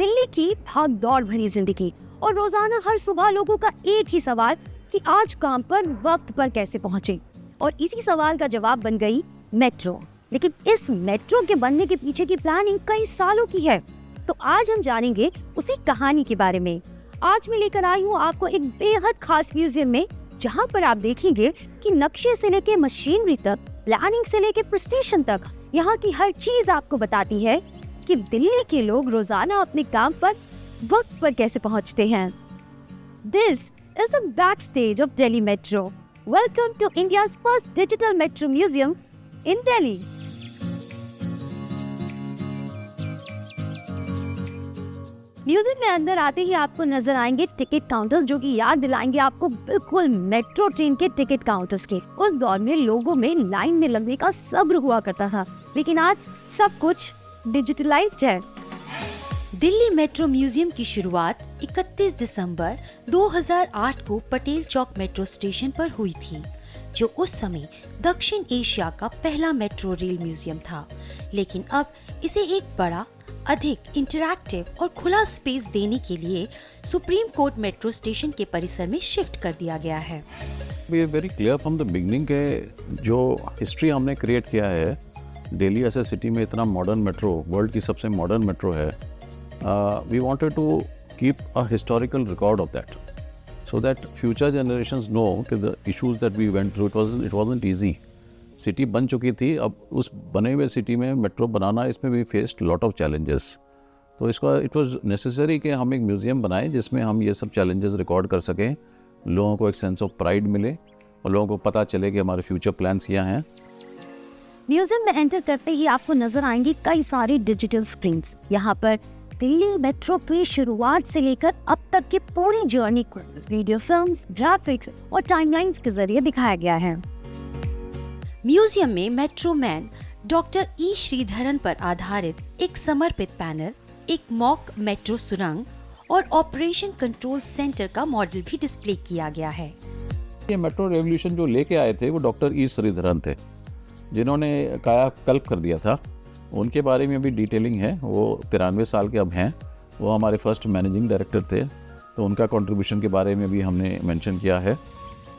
दिल्ली की भाग दौड़ भरी जिंदगी और रोजाना हर सुबह लोगों का एक ही सवाल कि आज काम पर वक्त पर कैसे पहुंचे, और इसी सवाल का जवाब बन गई मेट्रो। लेकिन इस मेट्रो के बनने के पीछे की प्लानिंग कई सालों की है। तो आज हम जानेंगे उसी कहानी के बारे में। आज मैं लेकर आई हूँ आपको एक बेहद खास म्यूजियम में, जहाँ पर आप देखेंगे कि नक्शे से लेके मशीनरी तक, प्लानिंग से लेके प्रेस्टेशन तक, यहाँ की हर चीज आपको बताती है कि दिल्ली के लोग रोजाना अपने काम पर वक्त पर कैसे पहुँचते हैं। This is the back stage of Delhi metro. Welcome to India's first digital metro museum in Delhi. Museum में अंदर आते ही आपको नजर आएंगे टिकट काउंटर्स, जो कि याद दिलाएंगे आपको बिल्कुल मेट्रो ट्रेन के टिकट काउंटर्स के। उस दौर में लोगों में लाइन में लगने का सब्र हुआ करता था, लेकिन आज सब कुछ डिजिटलाइज्ड है। दिल्ली मेट्रो म्यूजियम की शुरुआत 31 दिसंबर 2008 को पटेल चौक मेट्रो स्टेशन पर हुई थी, जो उस समय दक्षिण एशिया का पहला मेट्रो रेल म्यूजियम था। लेकिन अब इसे एक बड़ा, अधिक इंटरैक्टिव और खुला स्पेस देने के लिए सुप्रीम कोर्ट मेट्रो स्टेशन के परिसर में शिफ्ट कर दिया गया है। We are very clear from the beginning के जो हिस्ट्री हमने क्रिएट किया है, दिल्ली ऐसे सिटी में इतना मॉडर्न मेट्रो, वर्ल्ड की सबसे मॉडर्न मेट्रो है। We wanted to keep a historical record of that, so that future generations know कि the issues that we went through, it wasn't easy. City बन चुकी थी, अब उस बने हुए सिटी में मेट्रो बनाना, इसमें we faced lot of challenges. तो इसका इट वाज नेसेसरी कि हम एक म्यूज़ियम बनाएं जिसमें हम ये सब चैलेंजेस रिकॉर्ड कर सकें, लोगों को एक सेंस ऑफ प्राइड मिले और लोगों को पता चले कि हमारे फ्यूचर प्लान्स क्या हैं। म्यूजियम में एंटर करते ही आपको नजर आएंगी कई सारी डिजिटल स्क्रीन्स। यहाँ पर दिल्ली मेट्रो की शुरुआत से लेकर अब तक की पूरी जर्नी को वीडियो फिल्म्स, ग्राफिक्स और टाइमलाइंस के जरिए दिखाया गया है। म्यूजियम में मेट्रो मैन डॉक्टर ई श्रीधरन पर आधारित एक समर्पित पैनल, एक मॉक मेट्रो सुरंग और ऑपरेशन कंट्रोल सेंटर का मॉडल भी डिस्प्ले किया गया है। ये मेट्रो रेवोल्यूशन जो लेके आए थे वो डॉक्टर ई श्रीधरन थे, जिन्होंने कायाकल्प कर दिया था। उनके बारे में भी डिटेलिंग है। वो 93 साल के अब हैं। वो हमारे फर्स्ट मैनेजिंग डायरेक्टर थे, तो उनका कंट्रीब्यूशन के बारे में भी हमने मेंशन किया है।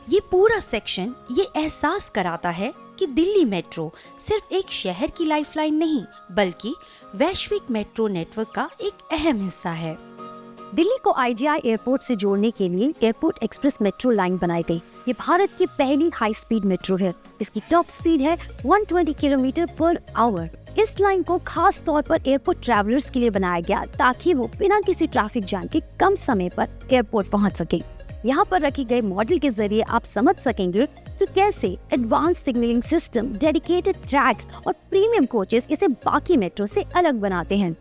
ये पूरा सेक्शन ये एहसास कराता है कि दिल्ली मेट्रो सिर्फ एक शहर की लाइफलाइन नहीं, बल्कि वैश्विक मेट्रो नेटवर्क का एक अहम हिस्सा है। दिल्ली को आईजीआई एयरपोर्ट से जोड़ने के लिए एयरपोर्ट एक्सप्रेस मेट्रो लाइन बनाई गई। ये भारत की पहली हाई स्पीड मेट्रो है। इसकी टॉप स्पीड है 120 किलोमीटर पर आवर। इस लाइन को खास तौर पर एयरपोर्ट ट्रैवलर्स के लिए बनाया गया, ताकि वो बिना किसी ट्रैफिक जाम के कम समय पर एयरपोर्ट पहुंच सके। यहाँ पर रखे गए मॉडल के जरिए आप समझ सकेंगे कि कैसे advance signalling system, dedicated tracks और प्रीमियम कोचेस इसे बाकी मेट्रो से अलग बनाते हैं।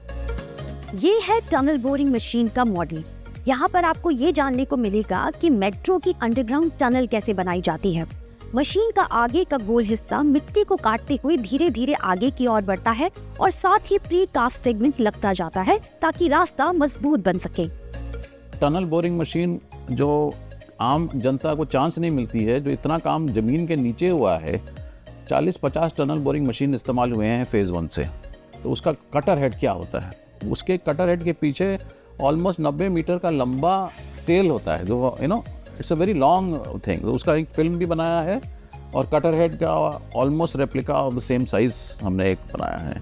ये है टनल बोरिंग मशीन का मॉडल। यहाँ पर आपको ये जानने को मिलेगा कि मेट्रो की अंडरग्राउंड टनल कैसे बनाई जाती है। मशीन का आगे का गोल हिस्सा मिट्टी को काटते हुए धीरे धीरे आगे की ओर बढ़ता है और साथ ही प्री कास्ट सेगमेंट लगता जाता है, ताकि रास्ता मजबूत बन सके। टनल बोरिंग मशीन जो आम जनता को चांस नहीं मिलती है, जो इतना काम ज़मीन के नीचे हुआ है, 40-50 टनल बोरिंग मशीन इस्तेमाल हुए हैं फेज़ 1 से। तो उसका कटर हेड क्या होता है, उसके कटर हेड के पीछे ऑलमोस्ट 90 मीटर का लंबा टेल होता है, जो it's a very long thing. उसका एक फिल्म भी बनाया है और कटर हेड का almost replica of the same size हमने एक बनाया है।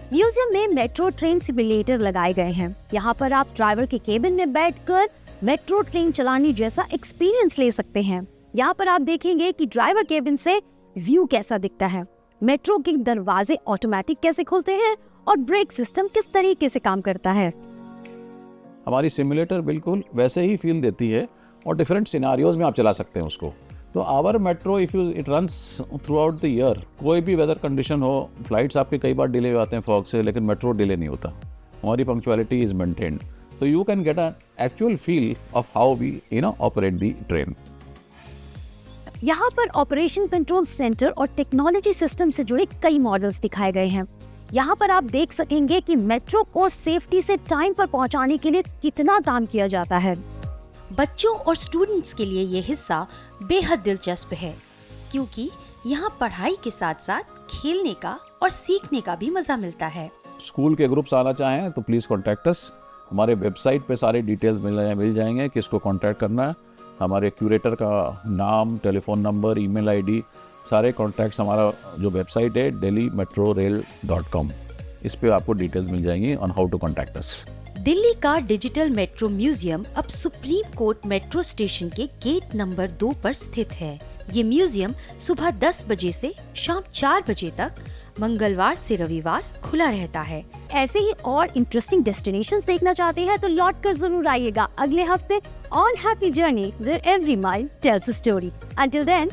म्यूजियम में मेट्रो ट्रेन सिमुलेटर लगाए गए हैं। यहाँ पर आप ड्राइवर के केबिन में बैठकर मेट्रो ट्रेन चलाने जैसा एक्सपीरियंस ले सकते हैं। यहाँ पर आप देखेंगे कि ड्राइवर केबिन से व्यू कैसा दिखता है, मेट्रो के दरवाजे ऑटोमेटिक कैसे खुलते हैं और ब्रेक सिस्टम किस तरीके से काम करता है। हमारी सिमुलेटर बिल्कुल वैसे ही फील देती है और डिफरेंट सिनारियोज में आप चला सकते हैं उसको। तो our metro it runs throughout the year. कोई भी वेदर कंडीशन हो, फ्लाइट्स आपके कई बार डिले हो जाते हैं फॉग से, लेकिन मेट्रो डिले नहीं होता। हमारी punctuality is maintained, so you can get an actual feel of how we operate the train. यहाँ पर ऑपरेशन कंट्रोल सेंटर और टेक्नोलॉजी सिस्टम से जुड़े कई मॉडल्स दिखाए गए हैं। यहाँ पर आप देख सकेंगे कि मेट्रो को सेफ्टी से टाइम पर पहुँचाने के लिए कितना काम किया जाता है। बच्चों और स्टूडेंट्स के लिए ये हिस्सा बेहद दिलचस्प है, क्योंकि यहाँ पढ़ाई के साथ साथ खेलने का और सीखने का भी मजा मिलता है। स्कूल के ग्रुप्स आना चाहें तो प्लीज़ कॉन्टैक्ट अस। हमारे वेबसाइट पे सारे डिटेल्स मिल जाएंगे, किसको कॉन्टैक्ट करना है। हमारे क्यूरेटर का नाम, टेलीफोन नंबर, ईमेल आईडी, सारे कॉन्टैक्ट्स हमारा जो वेबसाइट है delhimetrorail.com, इस पे आपको डिटेल्स मिल जाएंगी on how to contact us. Delhi का डिजिटल मेट्रो म्यूजियम अब सुप्रीम कोर्ट मेट्रो स्टेशन के गेट नंबर 2 पर स्थित है। ये म्यूजियम सुबह 10 बजे से शाम 4 बजे तक मंगलवार से रविवार खुला रहता है। ऐसे ही और इंटरेस्टिंग डेस्टिनेशंस देखना चाहते हैं तो लौट कर जरूर आइएगा अगले हफ्ते on happy journey where every mile tells a story. Until then